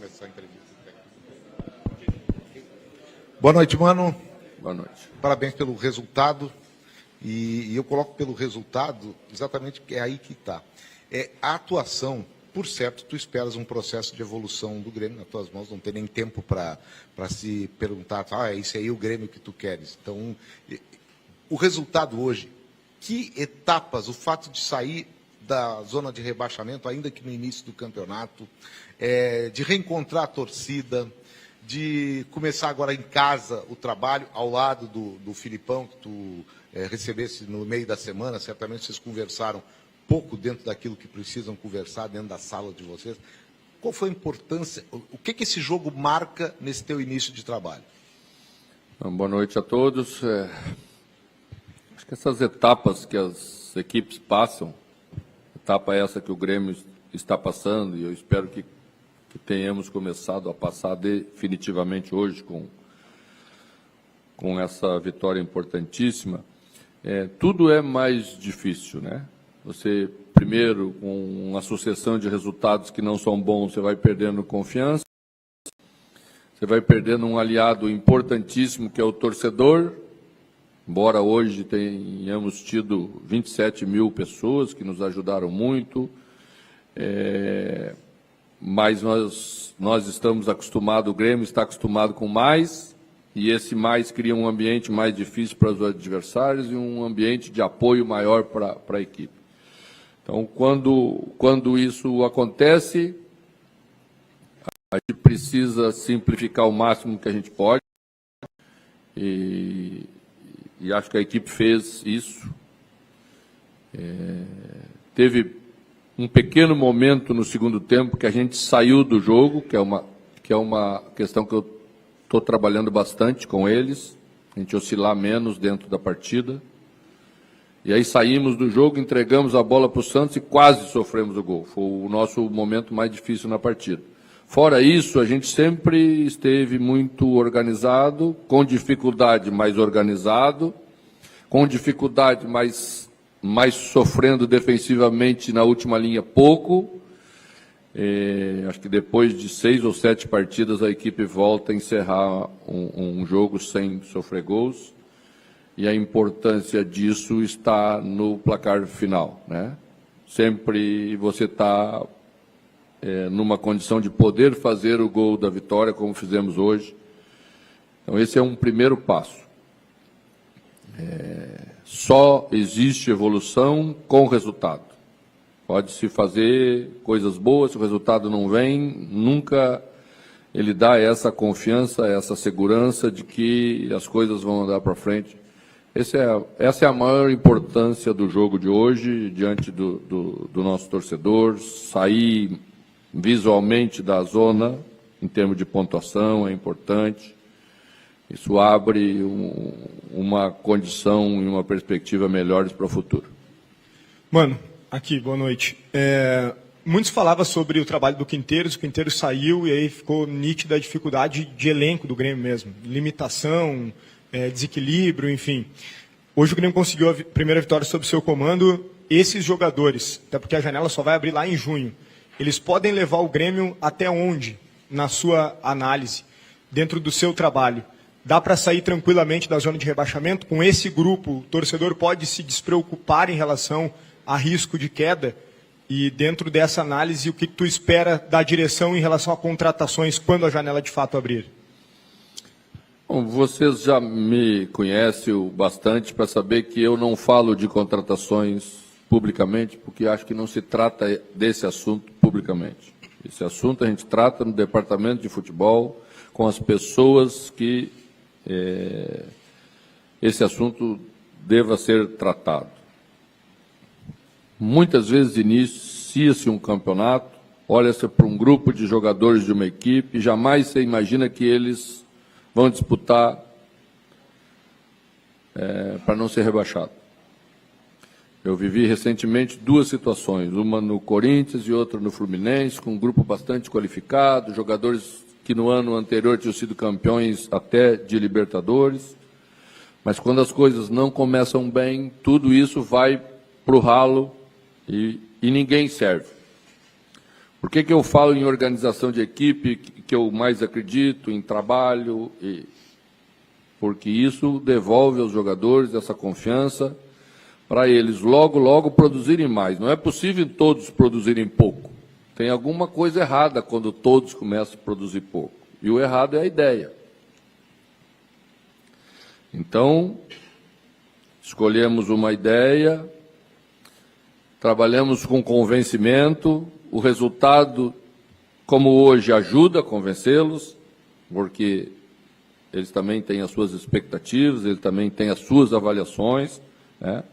essa entrevista. Boa noite, mano. Boa noite. Parabéns pelo resultado. E eu coloco pelo resultado exatamente porque é aí que está. A atuação, por certo, tu esperas um processo de evolução do Grêmio nas tuas mãos, não tem nem tempo para se perguntar, esse aí é o Grêmio que tu queres. Então, o resultado hoje, que etapas, o fato de sair da zona de rebaixamento, ainda que no início do campeonato, de reencontrar a torcida, de começar agora em casa o trabalho, ao lado do Filipão, que tu recebesse no meio da semana, certamente vocês conversaram pouco dentro daquilo que precisam conversar, dentro da sala de vocês. Qual foi a importância, o que esse jogo marca nesse teu início de trabalho? Boa noite a todos. Acho que essas etapas que as equipes passam, etapa essa que o Grêmio está passando, e eu espero que tenhamos começado a passar definitivamente hoje com essa vitória importantíssima, tudo é mais difícil, né? Você, primeiro, com uma sucessão de resultados que não são bons, você vai perdendo confiança, você vai perdendo um aliado importantíssimo, que é o torcedor, embora hoje tenhamos tido 27 mil pessoas que nos ajudaram muito, mas nós estamos acostumados, o Grêmio está acostumado com mais, e esse mais cria um ambiente mais difícil para os adversários e um ambiente de apoio maior para a equipe. Então, quando isso acontece, a gente precisa simplificar o máximo que a gente pode, e acho que a equipe fez isso. Teve um pequeno momento no segundo tempo que a gente saiu do jogo, que é uma questão que eu estou trabalhando bastante com eles, a gente oscilar menos dentro da partida. E aí saímos do jogo, entregamos a bola para o Santos e quase sofremos o gol. Foi o nosso momento mais difícil na partida. Fora isso, a gente sempre esteve muito organizado, com dificuldade, mais organizado, com dificuldade, mais sofrendo defensivamente na última linha, pouco. Acho que depois de 6 ou 7 partidas, a equipe volta a encerrar um jogo sem sofrer gols. E a importância disso está no placar final, né? Sempre você está numa condição de poder fazer o gol da vitória, como fizemos hoje. Então, esse é um primeiro passo. Só existe evolução com resultado. Pode-se fazer coisas boas, se o resultado não vem, nunca ele dá essa confiança, essa segurança de que as coisas vão andar para frente. Essa é a maior importância do jogo de hoje, diante do nosso torcedor, sair visualmente da zona, em termos de pontuação, é importante. Isso abre uma condição e uma perspectiva melhores para o futuro. Mano, aqui, boa noite. Muitos falavam sobre o trabalho do Quinteiros, o Quinteiros saiu e aí ficou nítida a dificuldade de elenco do Grêmio mesmo, limitação, desequilíbrio, enfim. Hoje o Grêmio conseguiu a primeira vitória sob seu comando. Esses jogadores, até porque a janela só vai abrir lá em junho, eles podem levar o Grêmio até onde, na sua análise, dentro do seu trabalho? Dá para sair tranquilamente da zona de rebaixamento? Com esse grupo, o torcedor pode se despreocupar em relação a risco de queda? E dentro dessa análise, o que tu espera da direção em relação a contratações quando a janela de fato abrir? Bom, vocês já me conhecem bastante para saber que eu não falo de contratações publicamente, porque acho que não se trata desse assunto publicamente. Esse assunto a gente trata no departamento de futebol, com as pessoas que esse assunto deva ser tratado. Muitas vezes inicia-se um campeonato, olha-se para um grupo de jogadores de uma equipe, jamais se imagina que eles vão disputar para não ser rebaixado. Eu vivi recentemente 2 situações, uma no Corinthians e outra no Fluminense, com um grupo bastante qualificado, jogadores que no ano anterior tinham sido campeões até de Libertadores, mas quando as coisas não começam bem, tudo isso vai para o ralo e ninguém serve. Por que eu falo em organização de equipe, que eu mais acredito, em trabalho? Porque isso devolve aos jogadores essa confiança para eles logo, logo produzirem mais. Não é possível todos produzirem pouco. Tem alguma coisa errada quando todos começam a produzir pouco. E o errado é a ideia. Então, escolhemos uma ideia, trabalhamos com convencimento, o resultado, como hoje, ajuda a convencê-los, porque eles também têm as suas expectativas, eles também têm as suas avaliações, né?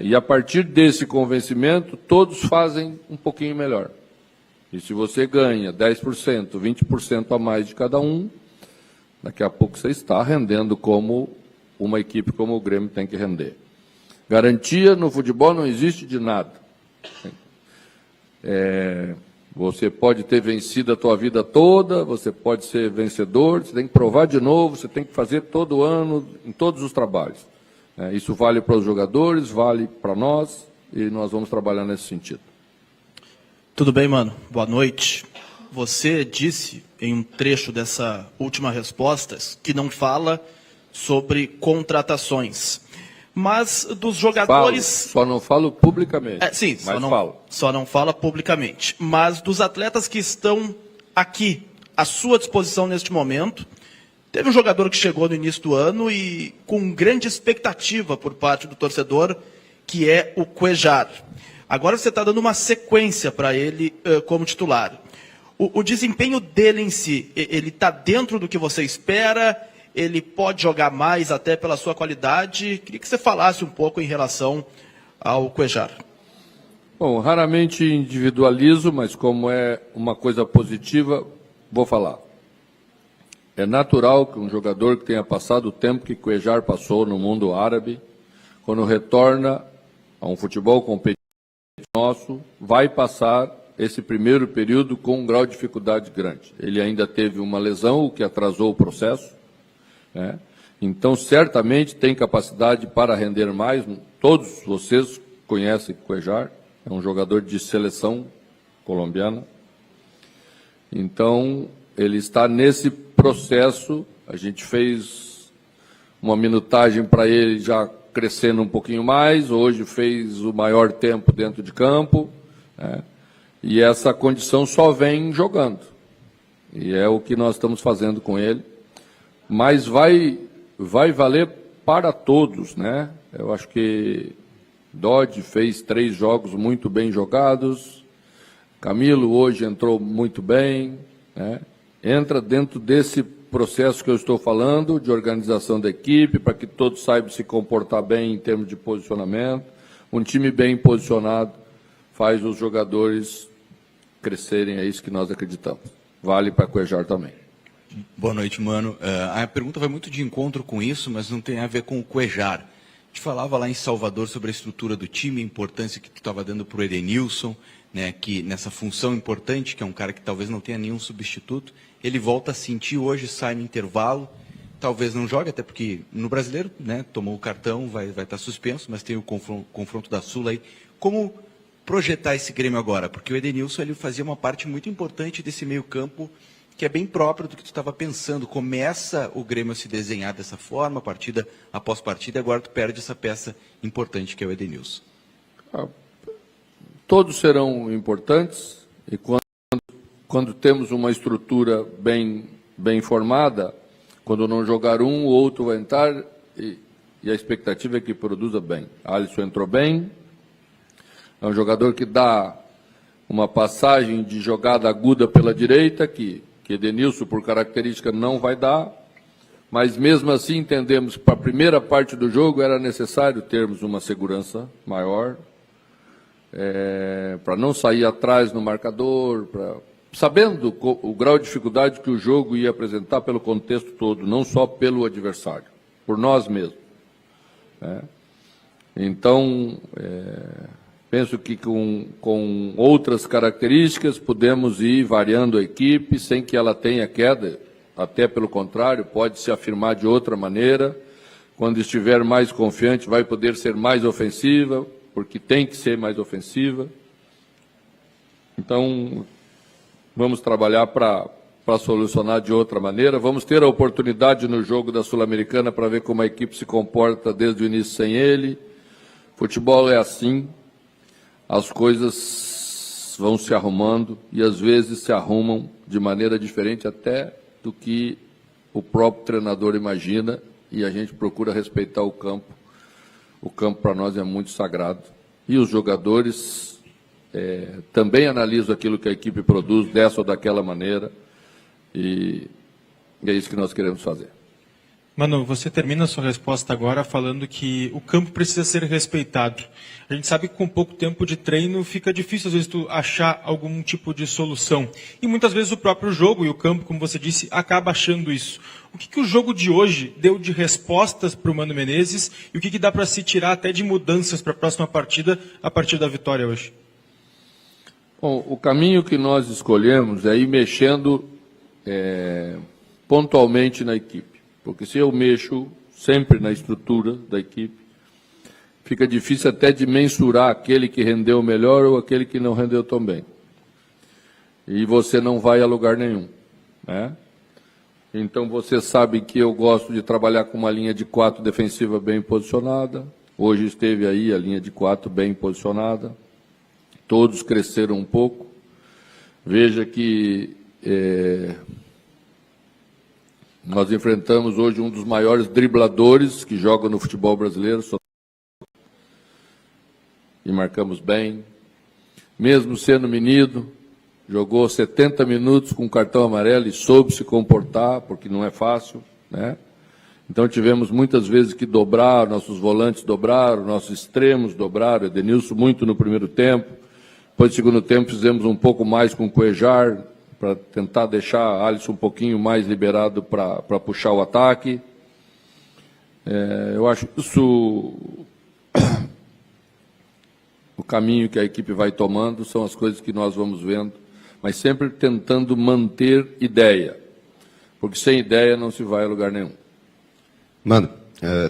E a partir desse convencimento, todos fazem um pouquinho melhor. E se você ganha 10%, 20% a mais de cada um, daqui a pouco você está rendendo como uma equipe como o Grêmio tem que render. Garantia no futebol não existe de nada. Você pode ter vencido a tua vida toda, você pode ser vencedor, você tem que provar de novo, você tem que fazer todo ano, em todos os trabalhos. Isso vale para os jogadores, vale para nós, e nós vamos trabalhar nesse sentido. Tudo bem, mano? Boa noite. Você disse, em um trecho dessa última resposta, que não fala sobre contratações. Mas dos jogadores... Só não falo publicamente. Sim, mas só não fala publicamente. Mas dos atletas que estão aqui, à sua disposição neste momento, teve um jogador que chegou no início do ano e com grande expectativa por parte do torcedor, que é o Cuéllar. Agora você está dando uma sequência para ele como titular. O desempenho dele em si, ele está dentro do que você espera? Ele pode jogar mais até pela sua qualidade? Queria que você falasse um pouco em relação ao Cuéllar. Bom, raramente individualizo, mas como é uma coisa positiva, vou falar. É natural que um jogador que tenha passado o tempo que Cuéllar passou no mundo árabe, quando retorna a um futebol competitivo nosso, vai passar esse primeiro período com um grau de dificuldade grande. Ele ainda teve uma lesão, o que atrasou o processo, né? Então, certamente tem capacidade para render mais. Todos vocês conhecem Cuéllar, é um jogador de seleção colombiana. Então, ele está nesse processo. A gente fez uma minutagem para ele já crescendo um pouquinho mais. Hoje fez o maior tempo dentro de campo, né? E essa condição só vem jogando. E é o que nós estamos fazendo com ele. Mas vai valer para todos, né? Eu acho que Dodge fez 3 jogos muito bem jogados. Camilo hoje entrou muito bem, né? Entra dentro desse processo que eu estou falando, de organização da equipe, para que todos saibam se comportar bem em termos de posicionamento. Um time bem posicionado faz os jogadores crescerem, é isso que nós acreditamos. Vale para Cuéllar também. Boa noite, mano. A pergunta vai muito de encontro com isso, mas não tem a ver com o Cuéllar. A gente falava lá em Salvador sobre a estrutura do time, a importância que tu estava dando para o Edenilson, né, que nessa função importante, que é um cara que talvez não tenha nenhum substituto, ele volta a sentir hoje, sai no intervalo, talvez não jogue, até porque no Brasileiro, né, tomou o cartão, vai estar suspenso, mas tem o confronto da Sula aí. Como projetar esse Grêmio agora? Porque o Edenilson ele fazia uma parte muito importante desse meio-campo, que é bem próprio do que tu estava pensando. Começa o Grêmio a se desenhar dessa forma, partida após partida, e agora tu perde essa peça importante que é o Edenilson. Todos serão importantes, e quando temos uma estrutura bem formada, quando não jogar um, o outro vai entrar, e a expectativa é que produza bem. Alisson entrou bem, é um jogador que dá uma passagem de jogada aguda pela direita, que Edenilson, por característica, não vai dar, mas mesmo assim entendemos que para a primeira parte do jogo era necessário termos uma segurança maior, para não sair atrás no marcador, sabendo o grau de dificuldade que o jogo ia apresentar pelo contexto todo, não só pelo adversário, por nós mesmos, né? Então, penso que com outras características podemos ir variando a equipe sem que ela tenha queda, até pelo contrário, pode se afirmar de outra maneira. Quando estiver mais confiante, vai poder ser mais ofensiva, porque tem que ser mais ofensiva. Então, vamos trabalhar para solucionar de outra maneira. Vamos ter a oportunidade no jogo da Sul-Americana para ver como a equipe se comporta desde o início sem ele. Futebol é assim, as coisas vão se arrumando e às vezes se arrumam de maneira diferente até do que o próprio treinador imagina, e a gente procura respeitar o campo. O campo para nós é muito sagrado. E os jogadores também analisam aquilo que a equipe produz dessa ou daquela maneira, e é isso que nós queremos fazer. Mano, você termina a sua resposta agora falando que o campo precisa ser respeitado. A gente sabe que com pouco tempo de treino fica difícil, às vezes, tu achar algum tipo de solução. E muitas vezes o próprio jogo e o campo, como você disse, acaba achando isso. O que o jogo de hoje deu de respostas para o Mano Menezes e o que dá para se tirar até de mudanças para a próxima partida a partir da vitória hoje? Bom, o caminho que nós escolhemos é ir mexendo pontualmente na equipe. Porque se eu mexo sempre na estrutura da equipe, fica difícil até de mensurar aquele que rendeu melhor ou aquele que não rendeu tão bem. E você não vai a lugar nenhum, né? Então você sabe que eu gosto de trabalhar com uma linha de 4 defensiva bem posicionada. Hoje esteve aí a linha de 4 bem posicionada. Todos cresceram um pouco. Veja que nós enfrentamos hoje um dos maiores dribladores que joga no futebol brasileiro e marcamos bem. Mesmo sendo menino, jogou 70 minutos com cartão amarelo e soube se comportar, porque não é fácil, né? Então tivemos muitas vezes que dobrar, nossos volantes dobraram, nossos extremos dobraram, Edenilson muito no primeiro tempo. Depois, no segundo tempo, fizemos um pouco mais com o Cuejar, para tentar deixar Alisson um pouquinho mais liberado para puxar o ataque. Eu acho isso o caminho que a equipe vai tomando, são as coisas que nós vamos vendo, mas sempre tentando manter ideia, porque sem ideia não se vai a lugar nenhum. Mano,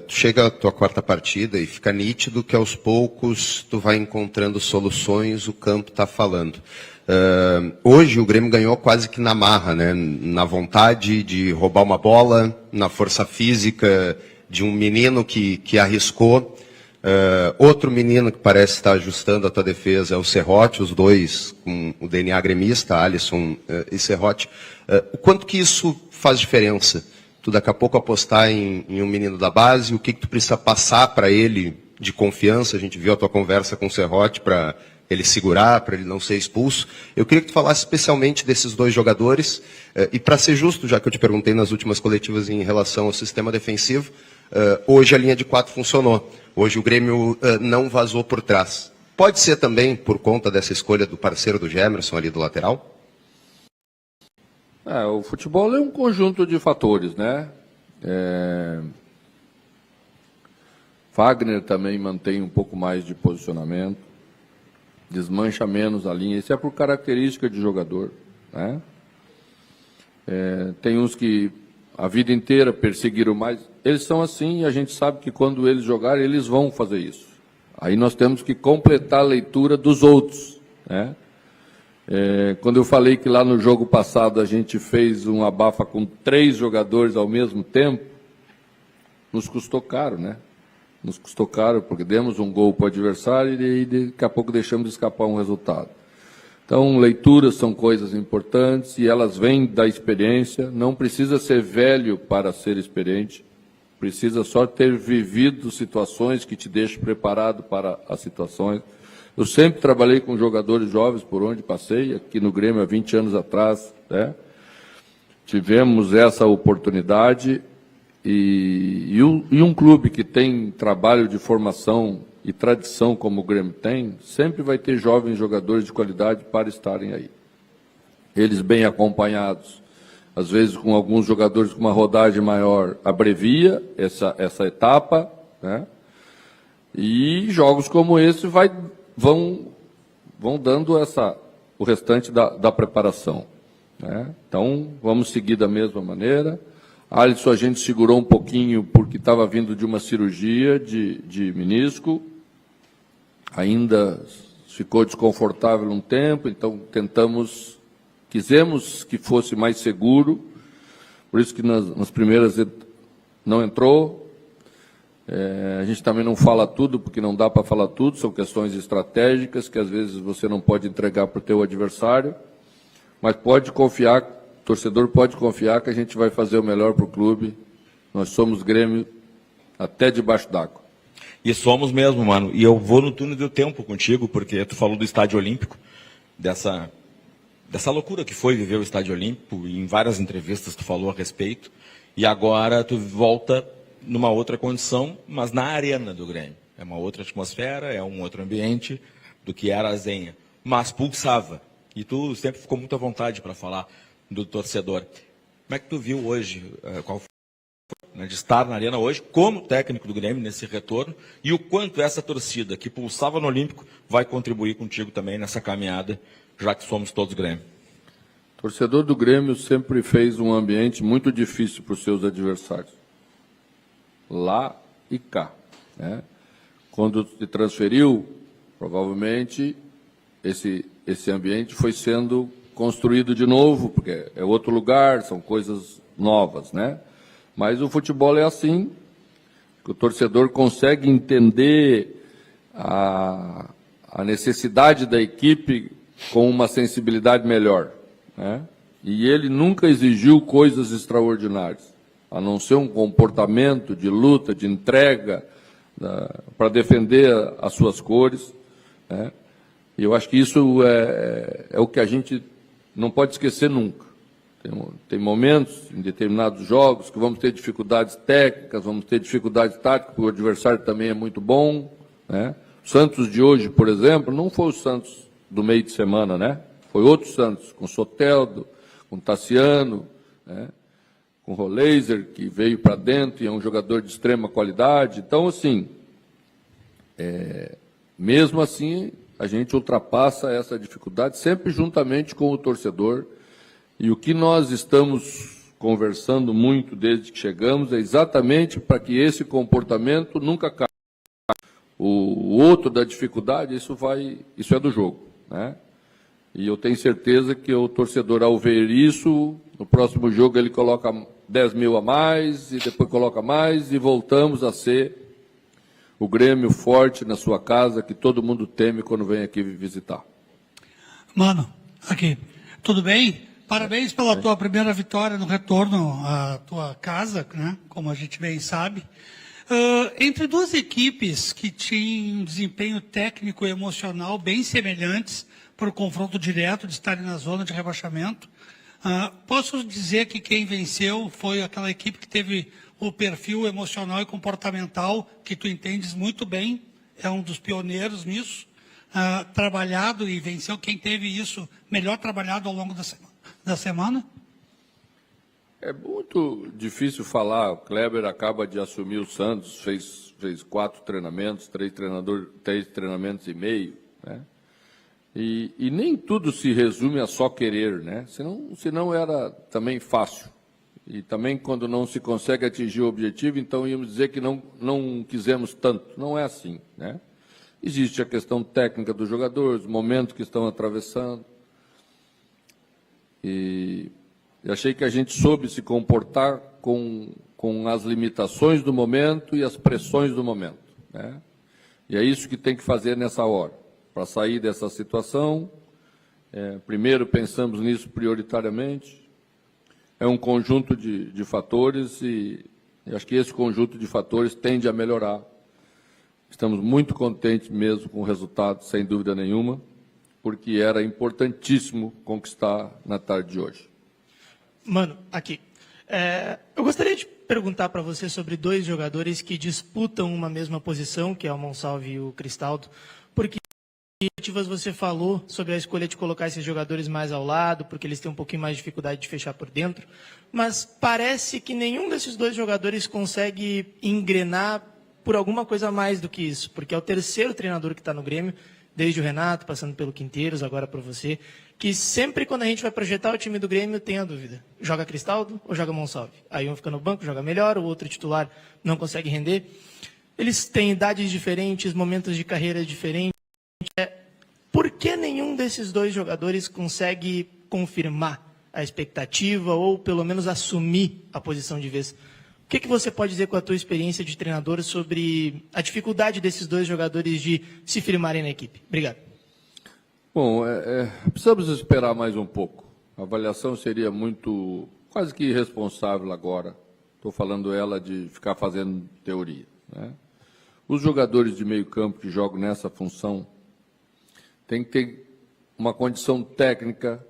tu chega à tua quarta partida e fica nítido que aos poucos tu vai encontrando soluções, o campo está falando. Hoje o Grêmio ganhou quase que na marra, né? Na vontade de roubar uma bola, na força física de um menino que arriscou. Outro menino que parece estar ajustando a tua defesa é o Serrote, os dois com o DNA gremista, Alisson e Serrote. O quanto que isso faz diferença? Tu daqui a pouco apostar em um menino da base, o que tu precisa passar para ele de confiança? A gente viu a tua conversa com o Serrote para ele segurar, para ele não ser expulso. Eu queria que tu falasse especialmente desses dois jogadores, e para ser justo, já que eu te perguntei nas últimas coletivas em relação ao sistema defensivo, hoje a linha de 4 funcionou. Hoje o Grêmio não vazou por trás. Pode ser também por conta dessa escolha do parceiro do Gemerson ali do lateral? O futebol é um conjunto de fatores, né? Fagner também mantém um pouco mais de posicionamento, desmancha menos a linha, isso é por característica de jogador, né? Tem uns que a vida inteira perseguiram mais, eles são assim e a gente sabe que quando eles jogarem, eles vão fazer isso. Aí nós temos que completar a leitura dos outros, né? Quando eu falei que lá no jogo passado a gente fez um abafa com 3 jogadores ao mesmo tempo, nos custou caro, né? Nos custou caro porque demos um gol para o adversário e daqui a pouco deixamos de escapar um resultado. Então, leituras são coisas importantes e elas vêm da experiência. Não precisa ser velho para ser experiente, precisa só ter vivido situações que te deixam preparado para as situações. Eu sempre trabalhei com jogadores jovens por onde passei, aqui no Grêmio há 20 anos atrás, né? Tivemos essa oportunidade e um clube que tem trabalho de formação e tradição como o Grêmio tem, sempre vai ter jovens jogadores de qualidade para estarem aí. Eles bem acompanhados, às vezes com alguns jogadores com uma rodagem maior, abrevia essa etapa, né? E jogos como esse vão dando o restante da preparação, né? Então, vamos seguir da mesma maneira. Alisson a gente segurou um pouquinho porque estava vindo de uma cirurgia de menisco. Ainda ficou desconfortável um tempo, então quisemos que fosse mais seguro, por isso que nas primeiras não entrou. A gente também não fala tudo, porque não dá para falar tudo, são questões estratégicas que às vezes você não pode entregar para o teu adversário, mas pode confiar, o torcedor pode confiar que a gente vai fazer o melhor para o clube. Nós somos Grêmio até debaixo d'água. E somos mesmo, mano. E eu vou no túnel do tempo contigo, porque tu falou do Estádio Olímpico, dessa loucura que foi viver o Estádio Olímpico, e em várias entrevistas tu falou a respeito, e agora tu volta numa outra condição, mas na arena do Grêmio. É uma outra atmosfera, é um outro ambiente do que era a Zenha. Mas pulsava. E tu sempre ficou muito à vontade para falar do torcedor. Como é que tu viu hoje, qual foi, de estar na arena hoje, como técnico do Grêmio, nesse retorno, e o quanto essa torcida que pulsava no Olímpico vai contribuir contigo também nessa caminhada, já que somos todos Grêmio? O torcedor do Grêmio sempre fez um ambiente muito difícil para os seus adversários, lá e cá, né? Quando se transferiu, provavelmente esse ambiente foi sendo construído de novo, porque é outro lugar, são coisas novas, né? Mas o futebol é assim, que o torcedor consegue entender a necessidade da equipe com uma sensibilidade melhor, né? E ele nunca exigiu coisas extraordinárias, a não ser um comportamento de luta, de entrega, para defender as suas cores, né? E eu acho que isso é o que a gente não pode esquecer nunca. Tem momentos, em determinados jogos, que vamos ter dificuldades técnicas, vamos ter dificuldades táticas, porque o adversário também é muito bom, né? O Santos de hoje, por exemplo, não foi o Santos do meio de semana, né? Foi outro Santos, com Soteldo, com Tassiano, né? Com Roleiser, que veio para dentro e é um jogador de extrema qualidade. Então, assim, mesmo assim, a gente ultrapassa essa dificuldade sempre juntamente com o torcedor. E o que nós estamos conversando muito desde que chegamos é exatamente para que esse comportamento nunca caia. O outro da dificuldade, isso é do jogo, né? E eu tenho certeza que o torcedor, ao ver isso, no próximo jogo ele coloca 10 mil a mais, e depois coloca mais, e voltamos a ser o Grêmio forte na sua casa, que todo mundo teme quando vem aqui visitar. Mano, aqui, tudo bem? Parabéns pela tua primeira vitória no retorno à tua casa, né? Como a gente bem sabe. Entre duas equipes que tinham um desempenho técnico e emocional bem semelhantes para o confronto direto de estarem na zona de rebaixamento, posso dizer que quem venceu foi aquela equipe que teve o perfil emocional e comportamental que tu entendes muito bem, é um dos pioneiros nisso, trabalhado e venceu quem teve isso melhor trabalhado ao longo da semana? É muito difícil falar. O Kleber acaba de assumir o Santos, fez 4 treinamentos, 3 treinamentos e meio, né? E nem tudo se resume a só querer, né? Senão era também fácil. E também quando não se consegue atingir o objetivo, então íamos dizer que não quisemos tanto. Não é assim, né? Existe a questão técnica dos jogadores, o momento que estão atravessando. E eu achei que a gente soube se comportar com as limitações do momento e as pressões do momento, né? E é isso que tem que fazer nessa hora. Para sair dessa situação, primeiro pensamos nisso prioritariamente. É um conjunto de fatores e acho que esse conjunto de fatores tende a melhorar. Estamos muito contentes mesmo com o resultado, sem dúvida nenhuma, porque era importantíssimo conquistar na tarde de hoje. Mano, aqui. Eu gostaria de perguntar para você sobre 2 jogadores que disputam uma mesma posição, que é o Monsalve e o Cristaldo, porque você falou sobre a escolha de colocar esses jogadores mais ao lado, porque eles têm um pouquinho mais de dificuldade de fechar por dentro, mas parece que nenhum desses 2 jogadores consegue engrenar por alguma coisa mais do que isso, porque é o terceiro treinador que está no Grêmio, desde o Renato, passando pelo Quinteiros, agora por você, que sempre quando a gente vai projetar o time do Grêmio tem a dúvida, joga Cristaldo ou joga Monsalve? Aí um fica no banco, joga melhor, o outro titular não consegue render. Eles têm idades diferentes, momentos de carreira diferentes. desses dois jogadores consegue confirmar a expectativa ou pelo menos assumir a posição de vez. O que você pode dizer com a tua experiência de treinador sobre a dificuldade desses dois jogadores de se firmarem na equipe? Obrigado. Bom, precisamos esperar mais um pouco. A avaliação seria quase que irresponsável agora. Estou falando ela de ficar fazendo teoria, né? Os jogadores de meio campo que jogam nessa função têm que ter uma condição técnica,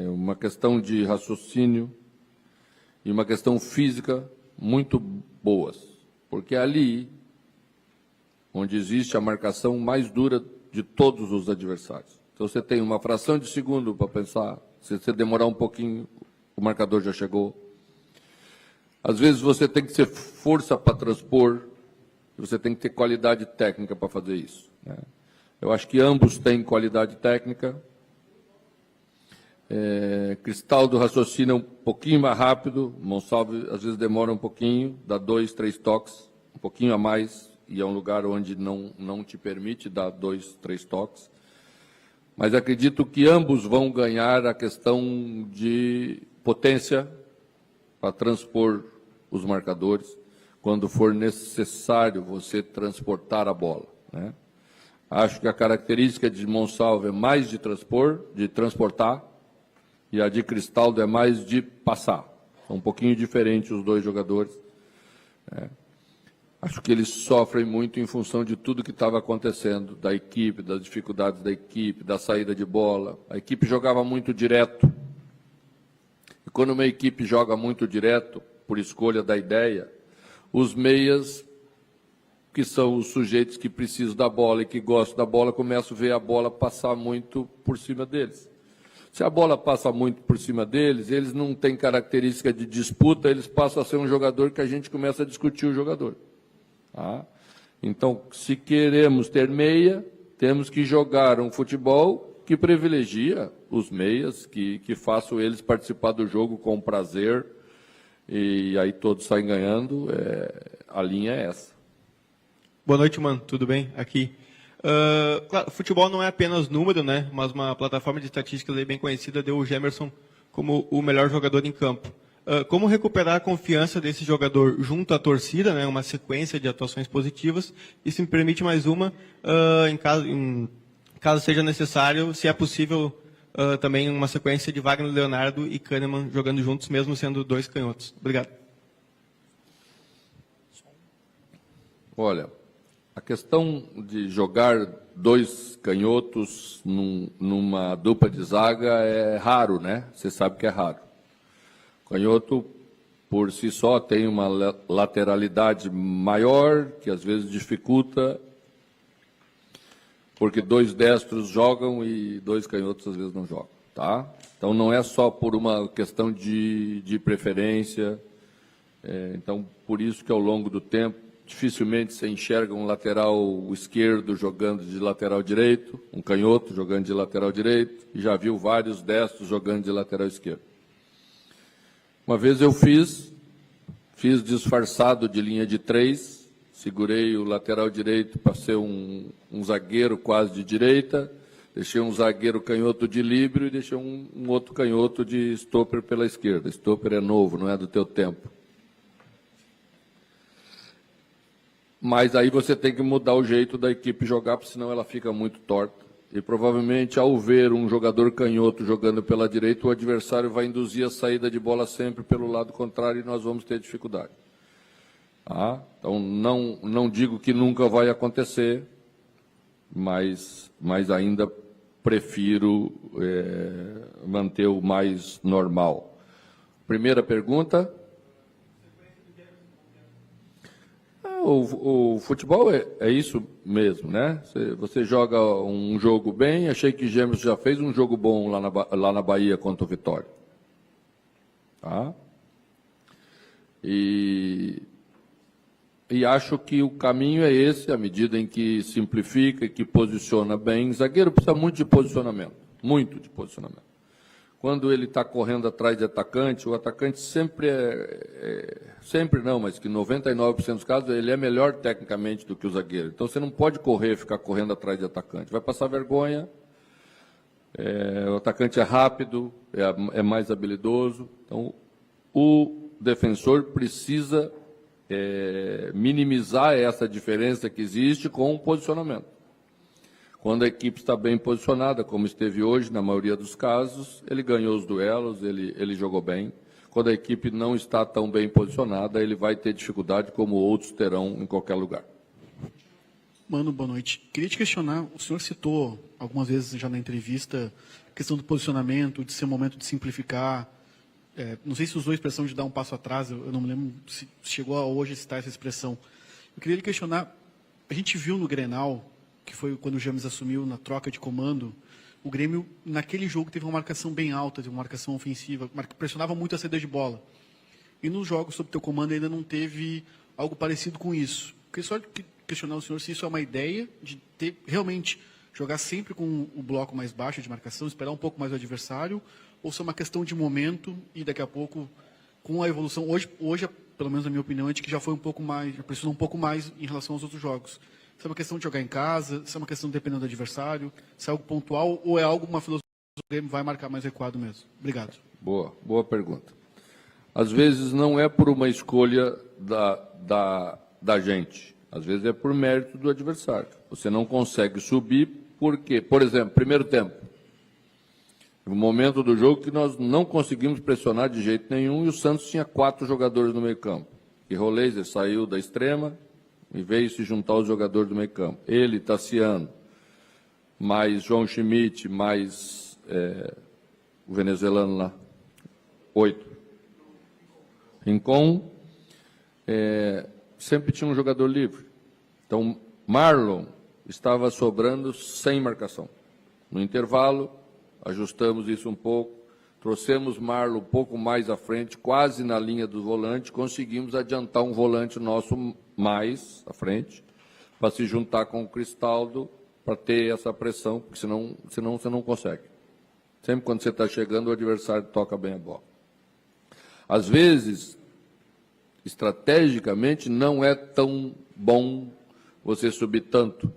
uma questão de raciocínio e uma questão física muito boas, porque é ali onde existe a marcação mais dura de todos os adversários. Então você tem uma fração de segundo para pensar, se você demorar um pouquinho, o marcador já chegou. Às vezes você tem que ter força para transpor, você tem que ter qualidade técnica para fazer isso, né? Eu acho que ambos têm qualidade técnica. Cristaldo raciocina um pouquinho mais rápido, Monsalve às vezes demora um pouquinho, dá 2, 3 toques, um pouquinho a mais, e é um lugar onde não te permite dar 2, 3 toques. Mas acredito que ambos vão ganhar a questão de potência para transpor os marcadores, quando for necessário você transportar a bola, né? Acho que a característica de Monsalve é mais de transportar, e a de Cristaldo é mais de passar. São um pouquinho diferentes os dois jogadores, né? Acho que eles sofrem muito em função de tudo que estava acontecendo, da equipe, das dificuldades da equipe, da saída de bola. A equipe jogava muito direto. E quando uma equipe joga muito direto, por escolha da ideia, os meias, que são os sujeitos que precisam da bola e que gostam da bola, começam a ver a bola passar muito por cima deles. Se a bola passa muito por cima deles, eles não têm característica de disputa, eles passam a ser um jogador que a gente começa a discutir o jogador. Tá? Então, se queremos ter meia, temos que jogar um futebol que privilegia os meias, que façam eles participar do jogo com prazer, e aí todos saem ganhando. A linha é essa. Boa noite, mano. Tudo bem? Aqui. Claro, futebol não é apenas número, né? Mas uma plataforma de estatísticas bem conhecida deu o Gemerson como o melhor jogador em campo. Como recuperar a confiança desse jogador junto à torcida, né? Uma sequência de atuações positivas. E se me permite mais uma, caso seja necessário, se é possível também uma sequência de Wagner Leonardo e Kahneman jogando juntos, mesmo sendo dois canhotos. Obrigado. Olha, a questão de jogar dois canhotos numa dupla de zaga é raro, né? Você sabe que é raro. O canhoto, por si só, tem uma lateralidade maior, que às vezes dificulta, porque dois destros jogam e dois canhotos às vezes não jogam, tá? Então não é só por uma questão de preferência. Então, por isso que ao longo do tempo, dificilmente você enxerga um lateral esquerdo jogando de lateral direito, um canhoto jogando de lateral direito, e já viu vários destros jogando de lateral esquerdo. Uma vez eu fiz disfarçado de linha de 3, segurei o lateral direito para ser um zagueiro quase de direita, deixei um zagueiro canhoto de líbero e deixei um outro canhoto de stopper pela esquerda. Stopper é novo, não é do teu tempo. Mas aí você tem que mudar o jeito da equipe jogar, porque senão ela fica muito torta. E provavelmente, ao ver um jogador canhoto jogando pela direita, o adversário vai induzir a saída de bola sempre pelo lado contrário e nós vamos ter dificuldade. Tá? Então, não digo que nunca vai acontecer, mas ainda prefiro manter o mais normal. Primeira pergunta. O futebol é isso mesmo, né? Você joga um jogo bem, achei que Gêmeos já fez um jogo bom lá na Bahia contra o Vitória. Tá? E acho que o caminho é esse, à medida em que simplifica e que posiciona bem. Zagueiro precisa muito de posicionamento, muito de posicionamento. quando ele está correndo atrás de atacante, o atacante sempre sempre não, mas que 99% dos casos ele é melhor tecnicamente do que o zagueiro. Então você não pode ficar correndo atrás de atacante. Vai passar vergonha, o atacante é rápido, é mais habilidoso. Então o defensor precisa minimizar essa diferença que existe com o posicionamento. Quando a equipe está bem posicionada, como esteve hoje, na maioria dos casos, ele ganhou os duelos, ele jogou bem. Quando a equipe não está tão bem posicionada, ele vai ter dificuldade, como outros terão em qualquer lugar. Mano, boa noite. Queria te questionar, o senhor citou algumas vezes já na entrevista a questão do posicionamento, de ser um momento de simplificar. Não sei se usou a expressão de dar um passo atrás, eu não me lembro se chegou a hoje citar essa expressão. Eu queria lhe questionar, a gente viu no Grenal, que foi quando o James assumiu na troca de comando, o Grêmio, naquele jogo, teve uma marcação bem alta, teve uma marcação ofensiva, pressionava muito a saída de bola. E nos jogos sob teu comando ainda não teve algo parecido com isso. Queria só questionar o senhor se isso é uma ideia de ter realmente jogar sempre com o bloco mais baixo de marcação, esperar um pouco mais o adversário, ou se é uma questão de momento e daqui a pouco, com a evolução, hoje pelo menos na minha opinião, é de que já foi um pouco mais, já pressionou um pouco mais em relação aos outros jogos. Se é uma questão de jogar em casa, se é uma questão de dependendo do adversário, se é algo pontual ou é algo, uma filosofia do Grêmio vai marcar mais recuado mesmo? Obrigado. Boa pergunta. Às vezes não é por uma escolha da gente, às vezes é por mérito do adversário. Você não consegue subir porque, por exemplo, primeiro tempo, no momento do jogo que nós não conseguimos pressionar de jeito nenhum e o Santos tinha 4 jogadores no meio campo. E Roleiser saiu da extrema e veio se juntar aos jogadores do meio campo. Ele, Tassiano, mais João Schmidt, mais o venezuelano lá, 8. Rincon, sempre tinha um jogador livre. Então, Marlon estava sobrando sem marcação. No intervalo, ajustamos isso um pouco, trouxemos Marlon um pouco mais à frente, quase na linha do volante, conseguimos adiantar um volante nosso mais à frente, para se juntar com o Cristaldo, para ter essa pressão, porque senão você não consegue. Sempre quando você está chegando, o adversário toca bem a bola. Às vezes, estrategicamente, não é tão bom você subir tanto.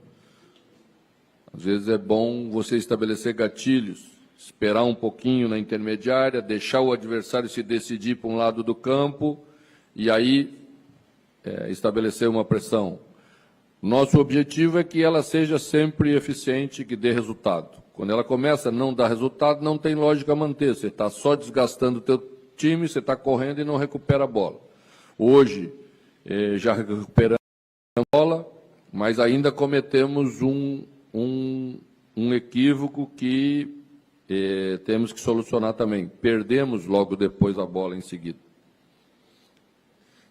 Às vezes é bom você estabelecer gatilhos, esperar um pouquinho na intermediária, deixar o adversário se decidir para um lado do campo e aí estabelecer uma pressão. Nosso objetivo é que ela seja sempre eficiente e que dê resultado. Quando ela começa a não dar resultado, não tem lógica manter. Você está só desgastando o teu time, você está correndo e não recupera a bola. Hoje, já recuperamos a bola, mas ainda cometemos um equívoco que temos que solucionar também. Perdemos logo depois a bola em seguida.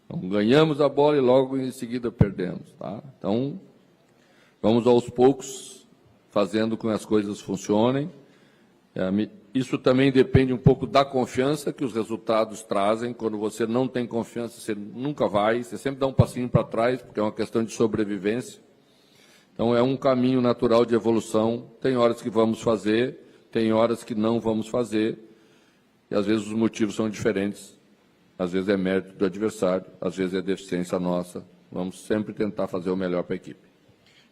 Então, ganhamos a bola e logo em seguida perdemos. Tá? Então, vamos aos poucos fazendo com que as coisas funcionem. Isso também depende um pouco da confiança que os resultados trazem. Quando você não tem confiança, você nunca vai, você sempre dá um passinho para trás, porque é uma questão de sobrevivência. Então, é um caminho natural de evolução. Tem horas que vamos fazer, tem horas que não vamos fazer, e às vezes os motivos são diferentes. Às vezes é mérito do adversário, às vezes é deficiência nossa. Vamos sempre tentar fazer o melhor para a equipe.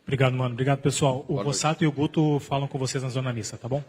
Obrigado, mano. Obrigado, pessoal. O Rossato e o Guto falam com vocês na zona mista, tá bom?